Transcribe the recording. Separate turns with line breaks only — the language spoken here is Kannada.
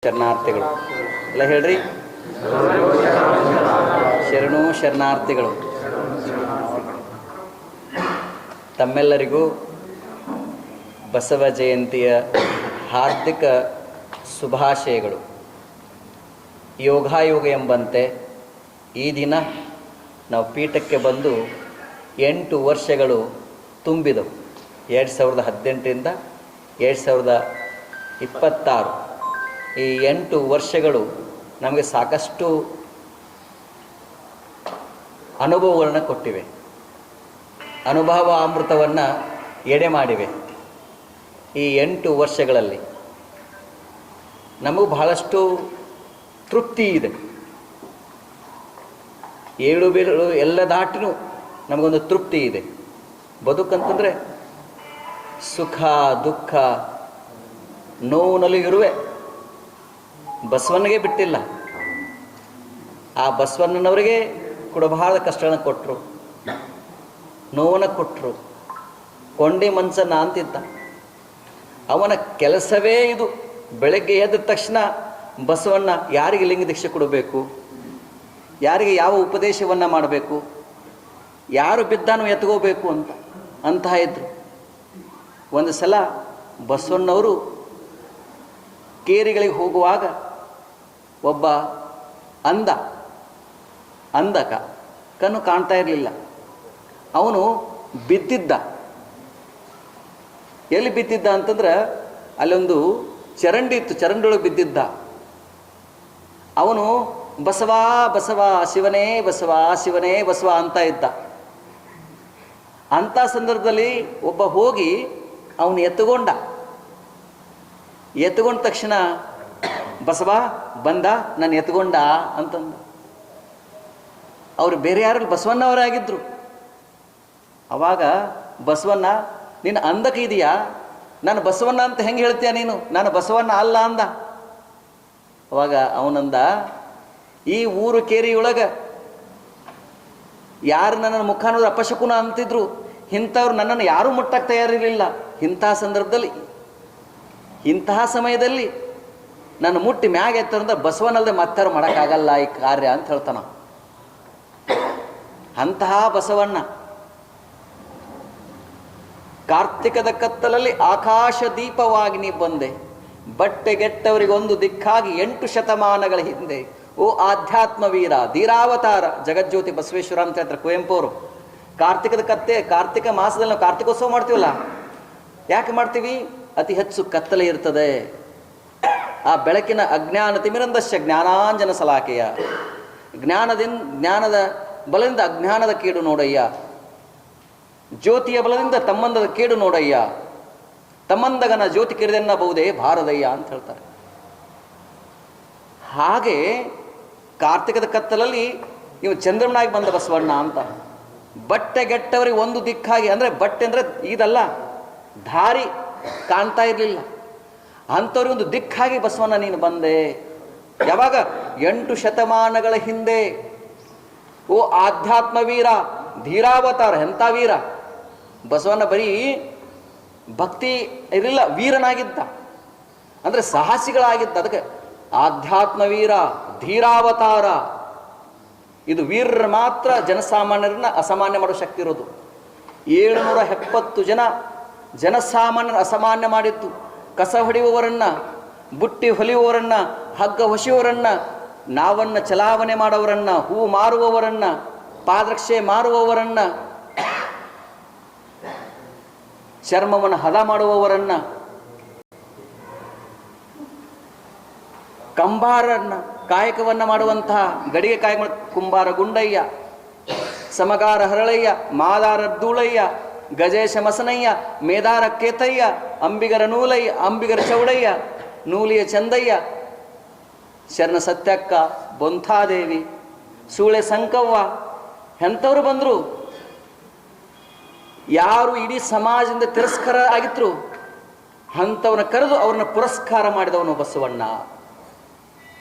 ಶರಣಾರ್ಥಿಗಳು ಎಲ್ಲ ಹೇಳ್ರಿ. ಶರಣು ಶರಣಾರ್ಥಿಗಳು. ತಮ್ಮೆಲ್ಲರಿಗೂ ಬಸವ ಜಯಂತಿಯ ಹಾರ್ದಿಕ ಶುಭಾಶಯಗಳು. ಯೋಗಾಯೋಗ ಎಂಬಂತೆ ಈ ದಿನ ನಾವು ಪೀಠಕ್ಕೆ ಬಂದು 8 ವರ್ಷಗಳು ತುಂಬಿದವು. 2018ರಿಂದ 2026 ಈ 8 ವರ್ಷಗಳು ನಮಗೆ ಸಾಕಷ್ಟು ಅನುಭವಗಳನ್ನು ಕೊಟ್ಟಿವೆ. ಅನುಭವ ಅಮೃತವನ್ನು ಎಡೆ ಮಾಡಿವೆ. ಈ 8 ವರ್ಷಗಳಲ್ಲಿ ನಮಗೂ ಬಹಳಷ್ಟು ತೃಪ್ತಿ ಇದೆ. ಏಳು ಬೀಳು ಎಲ್ಲ ದಾಟಿನೂ ನಮಗೊಂದು ತೃಪ್ತಿ ಇದೆ. ಬದುಕಂತಂದರೆ ಸುಖ ದುಃಖ ನೋವಿನಲ್ಲಿ ಇರುವೆ. ಬಸವನಿಗೆ ಬಿಟ್ಟಿಲ್ಲ. ಆ ಬಸವಣ್ಣನವರಿಗೆ ಕೂಡ ಬಹಳ ಕಷ್ಟಗಳನ್ನು ಕೊಟ್ಟರು, ನೋವನ್ನು ಕೊಟ್ಟರು. ಕೊಂಡಿ ಮನ್ಸನ್ನ ಅಂತಿದ್ದ. ಅವನ ಕೆಲಸವೇ ಇದು. ಬೆಳಗ್ಗೆ ಎದ್ದ ತಕ್ಷಣ ಬಸವಣ್ಣ ಯಾರಿಗೆ ಲಿಂಗ ದೀಕ್ಷೆ ಕೊಡಬೇಕು, ಯಾರಿಗೆ ಯಾವ ಉಪದೇಶವನ್ನು ಮಾಡಬೇಕು, ಯಾರು ಬಿದ್ದಾನು ಎತ್ಕೋಬೇಕು ಅಂತಹ ಇದ್ರು. ಒಂದು ಸಲ ಬಸವಣ್ಣವರು ಕೇರಿಗಳಿಗೆ ಹೋಗುವಾಗ ಒಬ್ಬ ಅಂಧಕ ಕಣ್ಣು ಕಾಣ್ತಾ ಇರಲಿಲ್ಲ. ಅವನು ಬಿದ್ದಿದ್ದ. ಎಲ್ಲಿ ಬಿದ್ದಿದ್ದ ಅಂತಂದ್ರೆ ಅಲ್ಲೊಂದು ಚರಂಡಿ ಇತ್ತು, ಚರಂಡಿಯೊಳಗೆ ಬಿದ್ದಿದ್ದ. ಅವನು ಬಸವ ಬಸವ ಶಿವನೇ ಬಸವ ಶಿವನೇ ಬಸವ ಅಂತ ಇದ್ದ. ಅಂಥ ಸಂದರ್ಭದಲ್ಲಿ ಒಬ್ಬ ಹೋಗಿ ಅವನು ಎತ್ತುಕೊಂಡ ತಕ್ಷಣ ಬಸವ ಬಂದ, ನಾನು ಎತ್ಕೊಂಡ ಅಂತಂದ. ಅವರು ಬೇರೆ ಯಾರಲ್ಲಿ ಬಸವಣ್ಣವರಾಗಿದ್ರು. ಅವಾಗ ಬಸವಣ್ಣ, ನೀನು ಅಂದಕ್ಕೆ ಇದೆಯಾ, ನಾನು ಬಸವಣ್ಣ ಅಂತ ಹೆಂಗೆ ಹೇಳ್ತೀಯ ನೀನು, ನಾನು ಬಸವಣ್ಣ ಅಲ್ಲ ಅಂದ. ಅವಾಗ ಅವನಂದ, ಈ ಊರು ಕೇರಿಯೊಳಗೆ ಯಾರು ನನ್ನನ್ನು ಮುಖ ನೋಡಿದ್ರೆ ಅಪಶಕುನ ಅಂತಿದ್ರು, ಇಂಥವ್ರು ನನ್ನನ್ನು ಯಾರೂ ಮುಟ್ಟಕ್ಕೆ ತಯಾರಿರಲಿಲ್ಲ. ಇಂತಹ ಸಮಯದಲ್ಲಿ ನಾನು ಮುಟ್ಟಿ ಮ್ಯಾಗ ಎತ್ತರಂದ್ರೆ ಬಸವನಲ್ಲದೆ ಮತ್ತಾರು ಮಾಡೋಕ್ಕಾಗಲ್ಲ ಈ ಕಾರ್ಯ ಅಂತ ಹೇಳ್ತಾನ. ಅಂತಹ ಬಸವಣ್ಣ ಕಾರ್ತಿಕದ ಕತ್ತಲಲ್ಲಿ ಆಕಾಶ ದೀಪವಾಗಿ ನೀ ಬಂದೆ, ಬಟ್ಟೆಗೆಟ್ಟವರಿಗೊಂದು ದಿಕ್ಕಾಗಿ 8 ಶತಮಾನಗಳ ಹಿಂದೆ. ಓ ಆಧ್ಯಾತ್ಮ ವೀರ ಧೀರಾವತಾರ ಜಗಜ್ಯೋತಿ ಬಸವೇಶ್ವರ ಅಂತ ಹೇಳ್ತಾರೆ ಕುವೆಂಪು ಅವರು. ಕಾರ್ತಿಕ ಮಾಸದಲ್ಲಿ ನಾವು ಕಾರ್ತಿಕೋತ್ಸವ ಮಾಡ್ತೀವಲ್ಲ, ಯಾಕೆ ಮಾಡ್ತೀವಿ? ಅತಿ ಹೆಚ್ಚು ಕತ್ತಲೆ ಇರ್ತದೆ. ಆ ಬೆಳಕಿನ ಅಜ್ಞಾನ ತಿಮಿರಂದಶ್ಯ ಜ್ಞಾನಾಂಜನ ಸಲಾಕೆಯ. ಜ್ಞಾನದ ಬಲದಿಂದ ಅಜ್ಞಾನದ ಕೇಡು ನೋಡಯ್ಯ, ಜ್ಯೋತಿಯ ಬಲದಿಂದ ತಮ್ಮಂದದ ಕೇಡು ನೋಡಯ್ಯ, ತಮ್ಮಂದಗನ ಜ್ಯೋತಿ ಕಿರಿದೆನ್ನಬಹುದೇ ಭಾರದಯ್ಯ ಅಂತ ಹೇಳ್ತಾರೆ. ಹಾಗೆ ಕಾರ್ತಿಕದ ಕತ್ತಲಲ್ಲಿ ಇವು ಚಂದ್ರಮನಾಗಿ ಬಂದ ಬಸವಣ್ಣ ಅಂತ. ಬಟ್ಟೆಗೆಟ್ಟವರಿಗೆ ಒಂದು ದಿಕ್ಕಾಗಿ, ಅಂದರೆ ಬಟ್ಟೆ ಅಂದರೆ ಇದಲ್ಲ, ದಾರಿ ಕಾಣ್ತಾ ಇರಲಿಲ್ಲ. ಅಂಥವ್ರಿಗೆ ಒಂದು ದಿಕ್ಕಾಗಿ ಬಸವಣ್ಣ ನೀನು ಬಂದೆ. ಯಾವಾಗ? 8 ಶತಮಾನಗಳ ಹಿಂದೆ. ಓ ಆಧ್ಯಾತ್ಮ ವೀರ ಧೀರಾವತಾರ. ಎಂಥ ವೀರ ಬಸವಣ್ಣ! ಬರೀ ಭಕ್ತಿ ಇರಲಿಲ್ಲ, ವೀರನಾಗಿದ್ದ, ಅಂದರೆ ಸಾಹಸಿಗಳಾಗಿದ್ದ. ಅದಕ್ಕೆ ಆಧ್ಯಾತ್ಮ ವೀರ ಧೀರಾವತಾರ. ಇದು ವೀರರು ಮಾತ್ರ ಜನಸಾಮಾನ್ಯರನ್ನ ಅಸಾಮಾನ್ಯ ಮಾಡೋ ಶಕ್ತಿ ಇರೋದು. 770 ಜನ ಜನಸಾಮಾನ್ಯರ ಅಸಾಮಾನ್ಯ ಮಾಡಿದ್ದು. ಕಸ ಹೊಡೆಯುವವರನ್ನ, ಬುಟ್ಟಿ ಹೊಲಿಯುವವರನ್ನ, ಹಗ್ಗ ಹೊಸೆಯುವವರನ್ನ, ನಾವನ್ನ ಚಲಾವಣೆ ಮಾಡೋವರನ್ನ, ಹೂ ಮಾರುವವರನ್ನ, ಪಾದರಕ್ಷೆ ಮಾರುವವರನ್ನ, ಚರ್ಮವನ್ನು ಹದ ಮಾಡುವವರನ್ನ, ಕಂಬಾರನ್ನ ಕಾಯಕವನ್ನು ಮಾಡುವಂತಹ ಗಡಿಗೆ ಕಾಯಕ ಕುಂಬಾರ ಗುಂಡಯ್ಯ, ಸಮಗಾರ ಹರಳಯ್ಯ, ಮಾದಾರ ಧೂಳಯ್ಯ, ಗಜೇಶ ಮಸನಯ್ಯ, ಮೇದಾರ ಕೇತಯ್ಯ, ಅಂಬಿಗರ ನೂಲಯ್ಯ, ಅಂಬಿಗರ ಚೌಡಯ್ಯ, ನೂಲಿಯ ಚಂದಯ್ಯ, ಶರಣ ಸತ್ಯಕ್ಕ, ಬೊಂಥಾದೇವಿ, ಸೂಳೆ ಸಂಕವ್ವ, ಎಂಥವ್ರು ಬಂದರು. ಯಾರು ಇಡೀ ಸಮಾಜದಿಂದ ತಿರಸ್ಕಾರ ಆಗಿದ್ರು ಅಂಥವ್ರನ್ನ ಕರೆದು ಅವ್ರನ್ನ ಪುರಸ್ಕಾರ ಮಾಡಿದವನು ಬಸವಣ್ಣ.